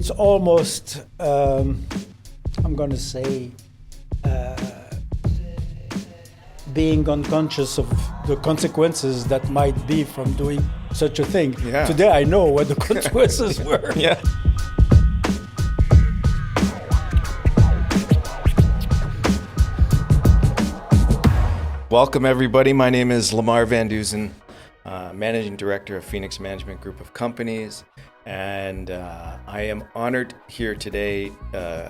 it's almost, I'm going to say, being unconscious of the consequences that might be from doing such a thing. Yeah. Today I know what the consequences were. Yeah. Welcome, everybody. My name is Lamar Van Duzen, Managing Director of Phoenix Management Group of Companies. And I am honored here today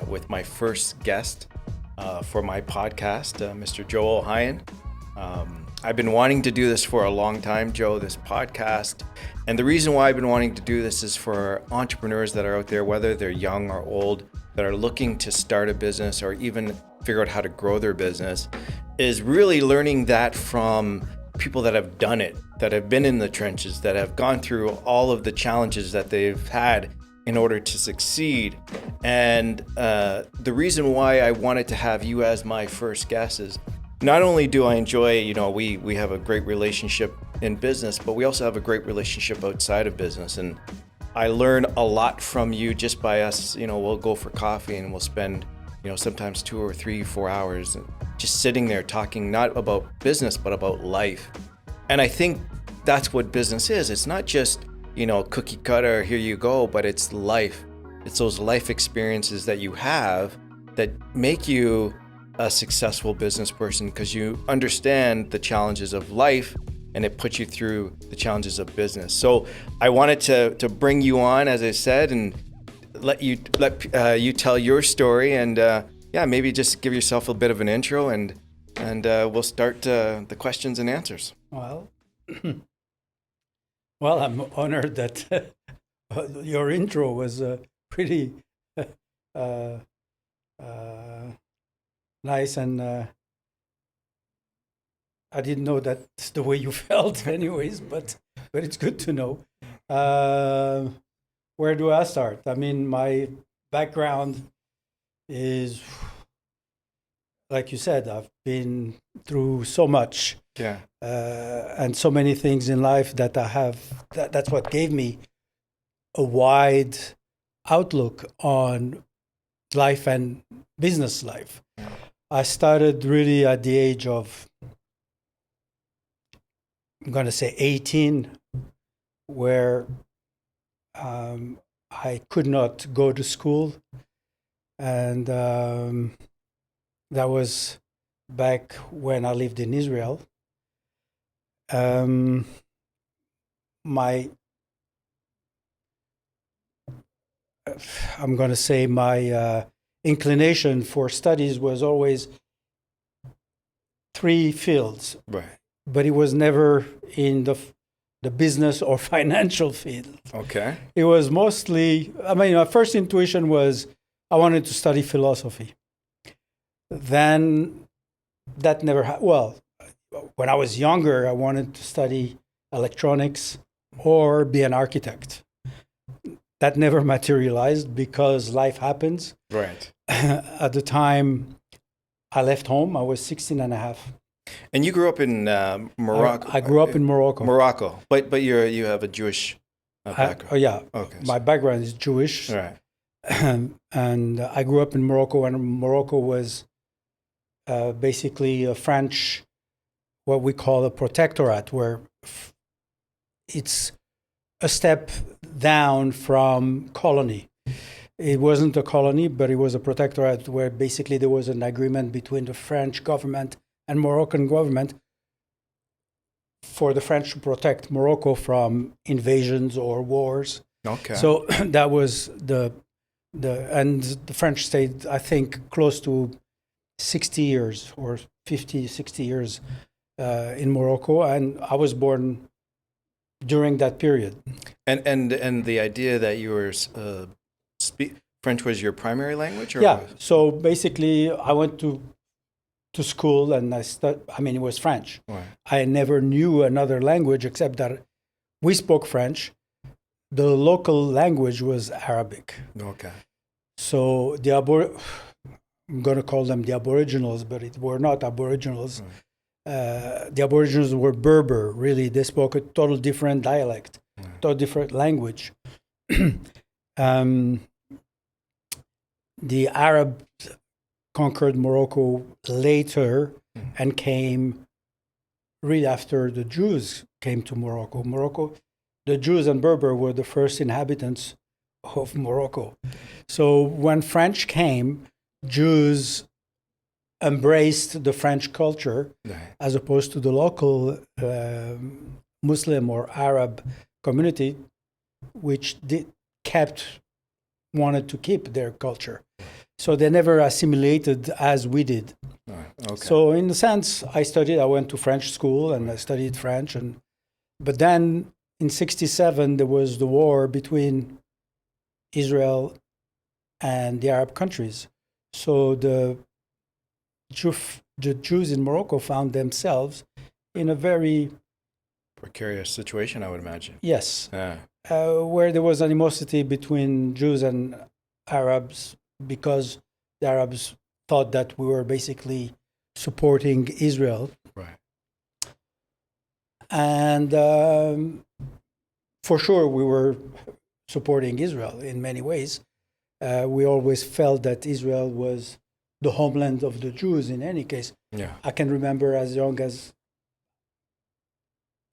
with my first guest for my podcast, Mr. Joe Ohayon. I've been wanting to do this for a long time, Joe, this podcast. And the reason why I've been wanting to do this is for entrepreneurs that are out there, whether they're young or old, that are looking to start a business or even figure out how to grow their business, is really learning that from people that have done it, that have been in the trenches, that have gone through all of the challenges that they've had in order to succeed. And the reason why I wanted to have you as my first guest is not only do I enjoy, we have a great relationship in business, but we also have a great relationship outside of business. And I learn a lot from you just by us, we'll go for coffee and we'll spend, sometimes 2 or 3, 4 hours just sitting there talking not about business, but about life. And I think that's what business is. It's not just, cookie cutter, here you go, but it's life. It's those life experiences that you have that make you a successful business person because you understand the challenges of life and it puts you through the challenges of business. So I wanted to bring you on, as I said, and let you tell your story and maybe just give yourself a bit of an intro and we'll start the questions and answers. Well, I'm honored that your intro was pretty nice, and I didn't know that's the way you felt anyways, but it's good to know. Where do I start? I mean, my background is, like you said, I've been through so much. Yeah. And so many things in life that I have, that's what gave me a wide outlook on life and business life. I started really at the age of, I'm going to say 18, where I could not go to school. And that was back when I lived in Israel. I'm going to say my inclination for studies was always 3 fields. Right. But it was never in the business or financial field. Okay. It was mostly, my first intuition was I wanted to study philosophy. Then that never happened. Well, when I was younger, I wanted to study electronics or be an architect. That never materialized because life happens. Right. At the time I left home, I was 16 and a half. And you grew up in Morocco. I grew up in Morocco. Morocco, but you have a Jewish background. Yeah. Okay. My background is Jewish. Right. And I grew up in Morocco, and Morocco was basically a French, what we call a protectorate, where it's a step down from colony. It wasn't a colony, but it was a protectorate where basically there was an agreement between the French government and Moroccan government for the French to protect Morocco from invasions or wars. Okay. So that was and the French stayed, I think, close to 60 years or 50, 60 years in Morocco, and I was born during that period. And the idea that you were French was your primary language, or yeah. So basically, I went to school and it was French. Right. I never knew another language except that we spoke French. The local language was Arabic. Okay. So I'm going to call them the Aboriginals, but it were not Aboriginals. Right. The Aboriginals were Berber, really. They spoke a total different dialect, total different language. the Arabs conquered Morocco later and came right after the Jews came to Morocco. The Jews and Berber were the first inhabitants of Morocco. So when French came, Jews embraced the French culture as opposed to the local Muslim or Arab community, which wanted to keep their culture. So they never assimilated as we did. Okay. So in a sense, I went to French school and I studied French. But then in 1967, there was the war between Israel and the Arab countries. So the Jews in Morocco found themselves in a very precarious situation, I would imagine. Yes, where there was animosity between Jews and Arabs because the Arabs thought that we were basically supporting Israel. Right. And for sure, we were supporting Israel in many ways. We always felt that Israel was the homeland of the Jews in any case. Yeah. I can remember as young as,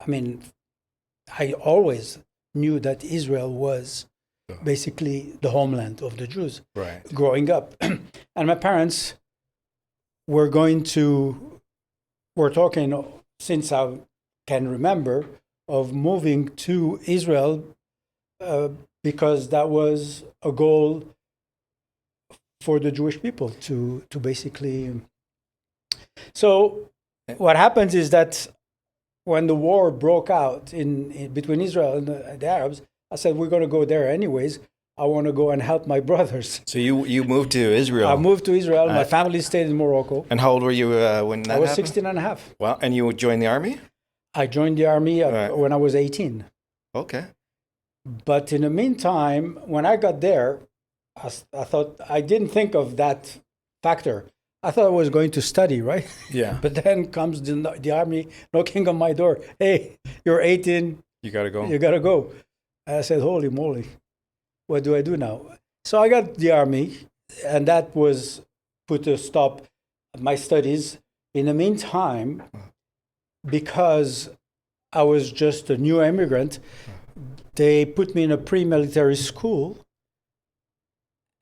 I always knew that Israel was basically the homeland of the Jews growing up. And my parents were talking, since I can remember, of moving to Israel because that was a goal for the Jewish people to basically. So what happens is that when the war broke out in between Israel and the Arabs, I said, we're going to go there anyways. I want to go and help my brothers. So you moved to Israel. I moved to Israel. My family stayed in Morocco. And how old were you when that I was happened? 16 and a half. Wow. And you joined the army? I joined the army when I was 18. Okay. But in the meantime, when I got there, I didn't think of that factor. I thought I was going to study, right? Yeah. But then comes the army knocking on my door. Hey, you're 18. You got to go. You got to go. And I said, holy moly, what do I do now? So I got the army, and that was put a stop to my studies. In the meantime, because I was just a new immigrant, they put me in a pre-military school,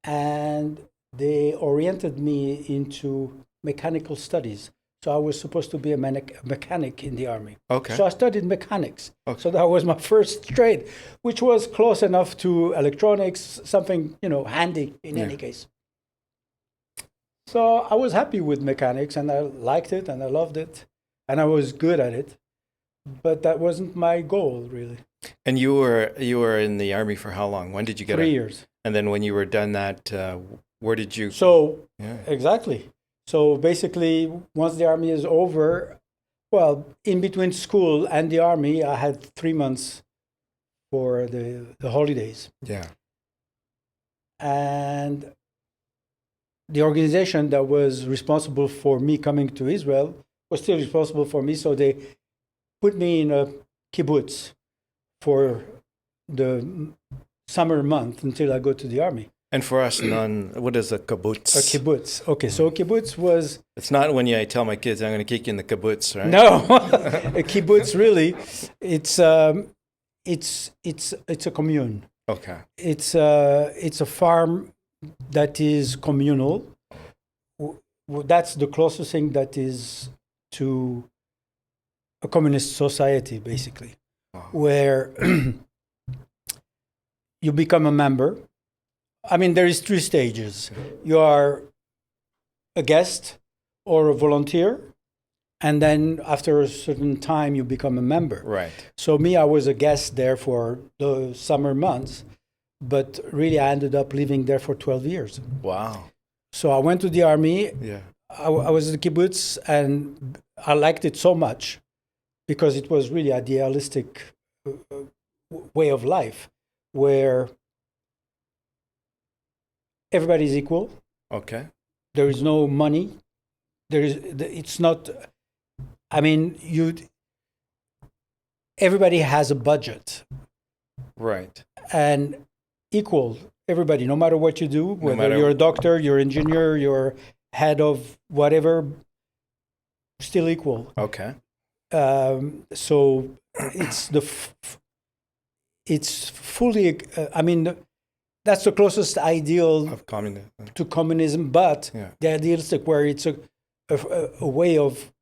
and they oriented me into mechanical studies. So I was supposed to be a mechanic in the army. Okay. So I studied mechanics. Okay. So that was my first trade, which was close enough to electronics, something, handy in any case. So I was happy with mechanics, and I liked it, and I loved it, and I was good at it. But that wasn't my goal, really. And you were in the army for how long? When did you get 3 years. And then when you were done that, where did you? Exactly. So basically, once the army is over, well, in between school and the army, I had 3 months for the holidays. Yeah. And the organization that was responsible for me coming to Israel was still responsible for me, so they put me in a kibbutz for the summer month until I go to the army. And for us, what is a kibbutz? A kibbutz. Okay, so a kibbutz was... It's not when I tell my kids I'm going to kick you in the kibbutz, right? No, a kibbutz really, it's a commune. Okay. It's a farm that is communal. That's the closest thing that is to a communist society, basically, where you become a member. There is 3 stages. You are a guest or a volunteer, and then after a certain time, you become a member. Right. So I was a guest there for the summer months, but really I ended up living there for 12 years. Wow. So I went to the army. Yeah. I was at the kibbutz, and I liked it so much because it was really an idealistic way of life where everybody's equal. Okay. There is no money. It's not, everybody has a budget. Right. And equal. everybody, no matter what you do, whether matter- you're a doctor, you're an engineer, you're head of whatever, still equal. Okay. So it's fully. I mean, that's the closest ideal Of communism. to communism, but Yeah. the idealistic where it's a way of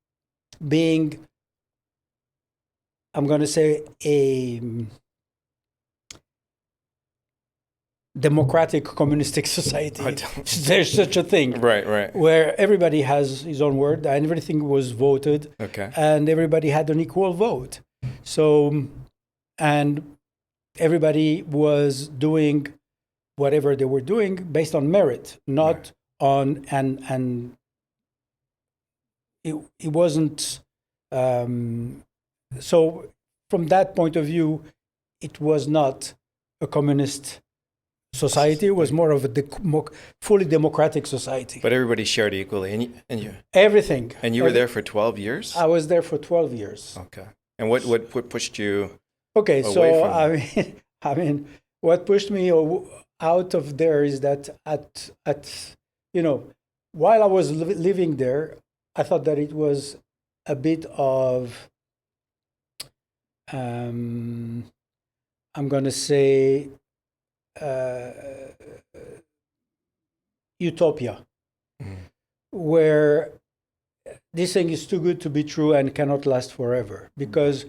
being. I'm going to say a democratic communistic society. There's such a thing. Right. Where everybody has his own word and everything was voted Okay. and everybody had an equal vote. So, and everybody was doing whatever they were doing based on merit, not on, and it wasn't, so from that point of view, it was not a communist society. It was more of a fully democratic society. But everybody shared equally, Everything. And you were there for 12 years? I was there for 12 years. Okay. And what pushed you? Okay, away so from I mean, what pushed me out of there is that while I was living there, I thought that it was a bit of, I'm going to say, utopia, where this thing is too good to be true and cannot last forever because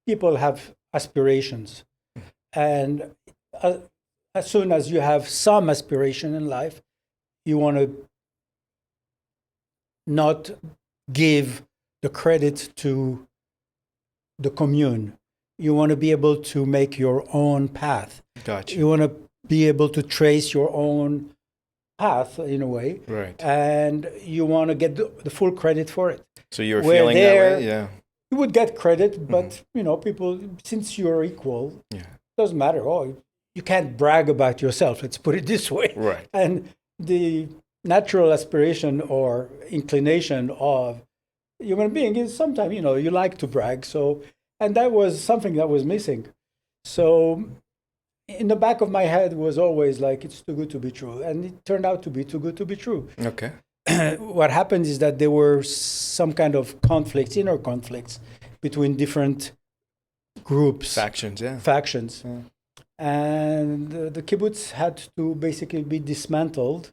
people have aspirations. And as soon as you have some aspiration in life, you want to not give the credit to the commune. You want to be able to make your own path. Gotcha. You want to be able to trace your own path in a way. Right. And you want to get the full credit for it. So you were Where feeling there- that way? Yeah. You would get credit, but people, since you're equal, Yeah. doesn't matter. Oh, you can't brag about yourself. Let's put it this way. Right. And the natural aspiration or inclination of human being is sometimes, you like to brag. So, and that was something that was missing. So in the back of my head was always like, it's too good to be true. And it turned out to be too good to be true. Okay. What happened is that there were some kind of conflicts, inner conflicts between different groups, Factions, yeah. factions. Yeah. And the kibbutz had to basically be dismantled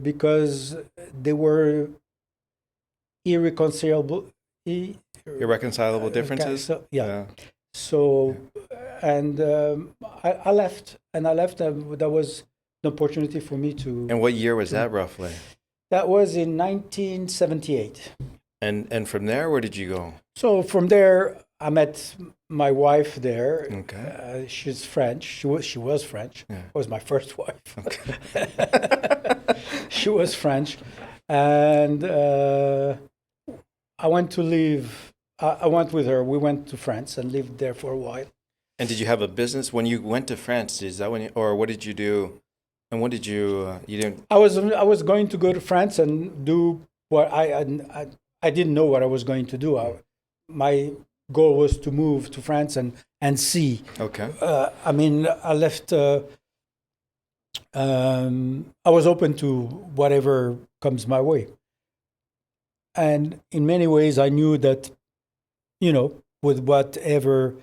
because they were irreconcilable. Irreconcilable differences? So, yeah. So, and I left, and that was an opportunity for me to. And what year was that roughly? That was in 1978. And from there, where did you go? So from there, I met my wife there. Okay. She's French. She was French. Yeah. Was my first wife. Okay. She was French, and I went to live. I went with her. We went to France and lived there for a while. And did you have a business when you went to France? Is that when you, or what did you do? And what did you you didn't? I was going to go to France and do what I didn't know what I was going to do. My goal was to move to France and see. Okay. I mean, I left. I was open to whatever comes my way, and in many ways, I knew that, with whatever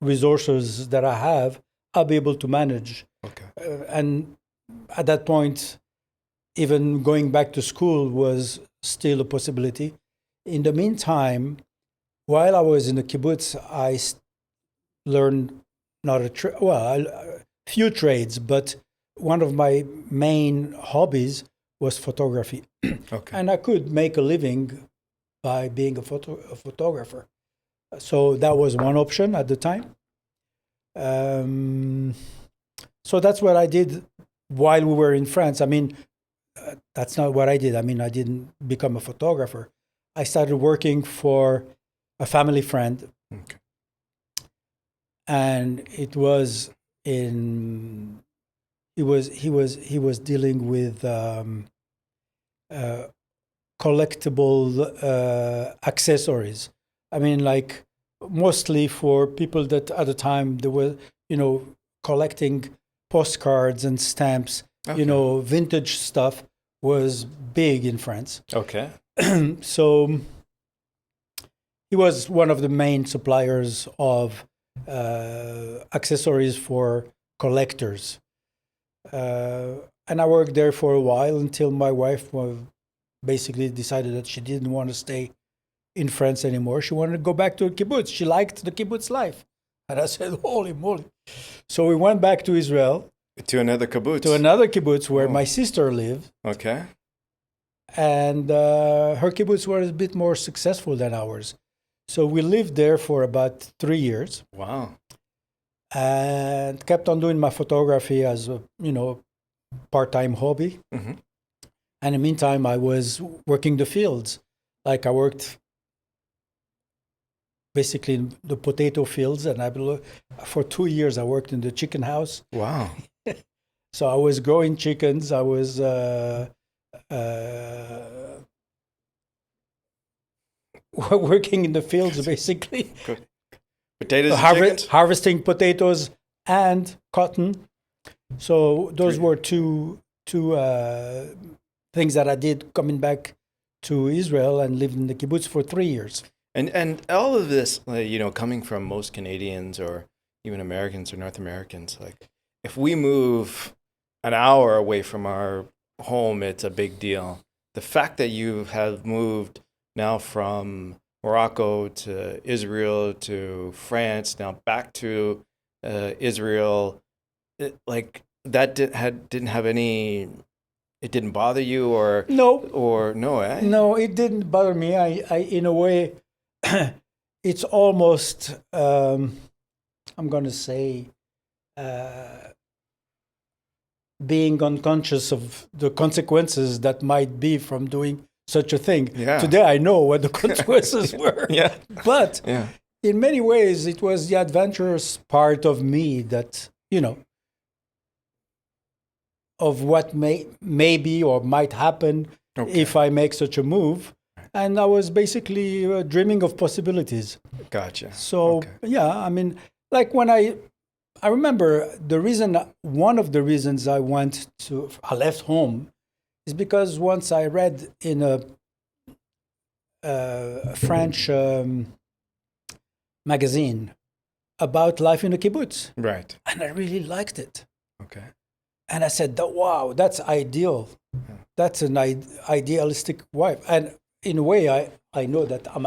resources that I have, I'll be able to manage. Okay. And at that point, even going back to school was still a possibility. In the meantime, while I was in the kibbutz, I learned not a few trades, but one of my main hobbies was photography. Okay. And I could make a living by being a photographer. So that was one option at the time. So that's what I did while we were in France. I mean, that's not what I did. I mean, I didn't become a photographer. I started working for a family friend. Okay. And it was he was dealing with collectible accessories. I mean, like mostly for people that at the time there were, collecting postcards and stamps, Okay. vintage stuff was big in France. Okay. So he was one of the main suppliers of accessories for collectors. And I worked there for a while until my wife basically decided that she didn't want to stay in France anymore. She wanted to go back to a kibbutz. She liked the kibbutz life. And I said, holy moly. So we went back to Israel, To another kibbutz. to another kibbutz where Oh. my sister lived. Okay. And her kibbutz was a bit more successful than ours. So we lived there for about 3 years Wow. and kept on doing my photography as a, part-time hobby. Mm-hmm. And in the meantime, I was working the fields. Like I worked basically in the potato fields, and for 2 years I worked in the chicken house. Wow. So I was growing chickens. I was working in the fields, basically, Potatoes and chickens? harvesting potatoes and cotton. So those were two things that I did coming back to Israel and lived in the kibbutz for 3 years. And all of this, coming from most Canadians or even Americans or North Americans, like if we move an hour away from our home, it's a big deal. The fact that you have moved now from Morocco to Israel to France, now back to Israel, didn't have any. It didn't bother you, or no, eh? No, it didn't bother me. I in a way, it's almost, I'm going to say, being unconscious of the consequences that might be from doing such a thing. Yeah. Today I know what the consequences were. Yeah. But Yeah. in many ways, it was the adventurous part of me that, of what may be or might happen if I make such a move. And I was basically dreaming of possibilities. Gotcha. So, yeah, I mean, like when I remember one of the reasons I left home is because once I read in a French magazine about life in a kibbutz. Right. And I really liked it. Okay. And I said, wow, that's ideal. That's an idealistic wife. And in a way, I know that I'm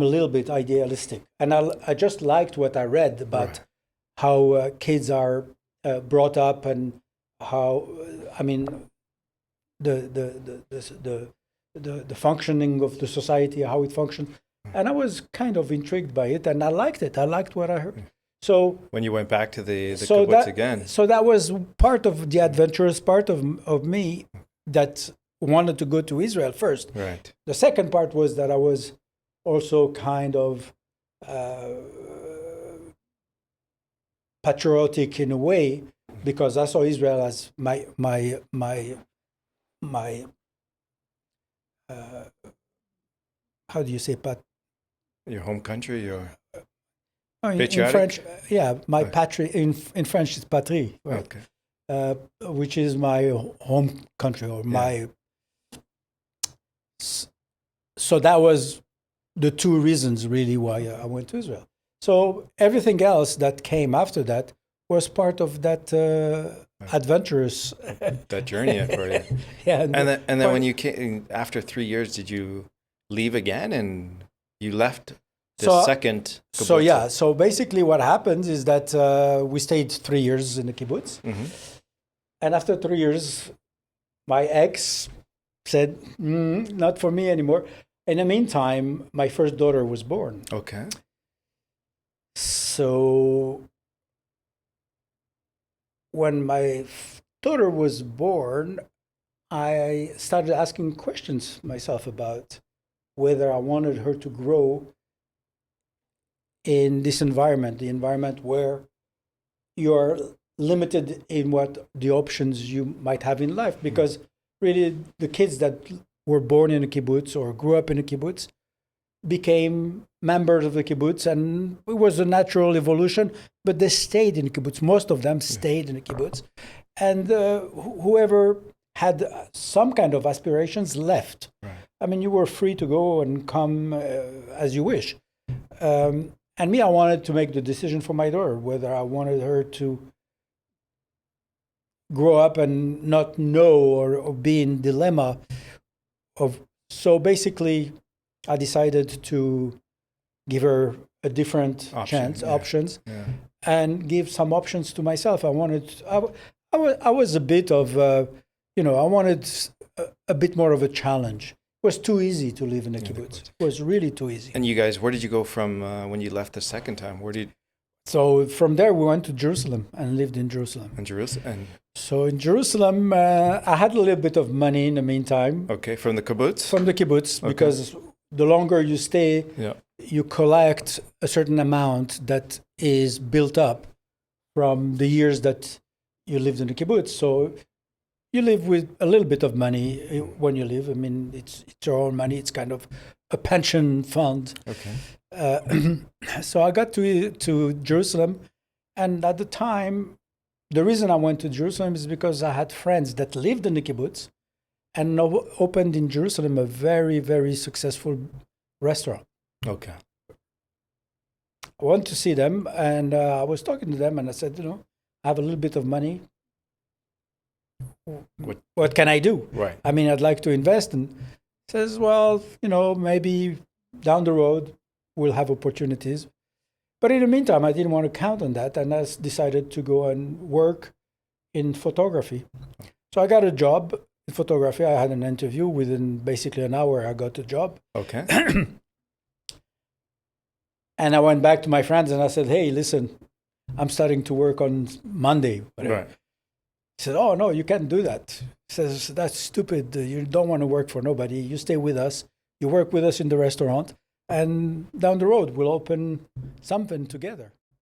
a little bit idealistic. And I just liked what I read about how kids are brought up and how, I mean, the functioning of the society, how it functions. And I was kind of intrigued by it, and I liked it. I liked what I heard. So when you went back to the kibbutz again. So that was part of the adventurous part of me that wanted to go to Israel first. Right. The second part was that I was also kind of patriotic in a way, because I saw Israel as my how do you say your home country, your in French, my patrie. In French, it's patrie, right? Okay. Which is my home country or my. So that was the two reasons really why I went to Israel. So everything else that came after that was part of that adventurous that journey for you. Yeah, and then when you came after 3 years, did you leave again and you left the second kibbutz? So basically what happens is that we stayed 3 years in the kibbutz. Mm-hmm. And after 3 years, my ex said, not for me anymore. In the meantime, my first daughter was born. Okay. So when my daughter was born, I started asking questions myself about whether I wanted her to grow in this environment, the environment where you're limited in what the options you might have in life. Because really, the kids that were born in a kibbutz or grew up in a kibbutz became members of the kibbutz, and it was a natural evolution. But they stayed in the kibbutz. Most of them stayed in the kibbutz, and whoever had some kind of aspirations left. Right. I mean, you were free to go and come as you wish. And me, I wanted to make the decision for my daughter, whether I wanted her to grow up and not know or be in dilemma of. So basically, I decided to give her a different options, and give some options to myself. I was a bit of, I wanted a bit more of a challenge. It was too easy to live in the kibbutz. It was really too easy. And you guys, where did you go from when you left the second time? So from there, we went to Jerusalem and lived in Jerusalem. So in Jerusalem, I had a little bit of money in the meantime. Okay, from the kibbutz? From the kibbutz, because the longer you stay, you collect a certain amount that is built up from the years that you lived in the kibbutz. So you live with a little bit of money when you live. I mean, it's your own money. It's kind of a pension fund. Okay. So I got to Jerusalem, and at the time, the reason I went to Jerusalem is because I had friends that lived in the kibbutz and opened in Jerusalem a very, very successful restaurant. Okay. I went to see them, and I was talking to them, and I said, I have a little bit of money. What can I do? Right. I mean, I'd like to invest. And says, well, maybe down the road we'll have opportunities. But in the meantime, I didn't want to count on that, and I decided to go and work in photography. So I got a job in photography. I had an interview. Within basically an hour, I got the job. Okay. And I went back to my friends and I said, hey, listen, I'm starting to work on Monday. Right. He said, oh, no, you can't do that. He says, that's stupid. You don't want to work for nobody. You stay with us. You work with us in the restaurant. And down the road, we'll open something together.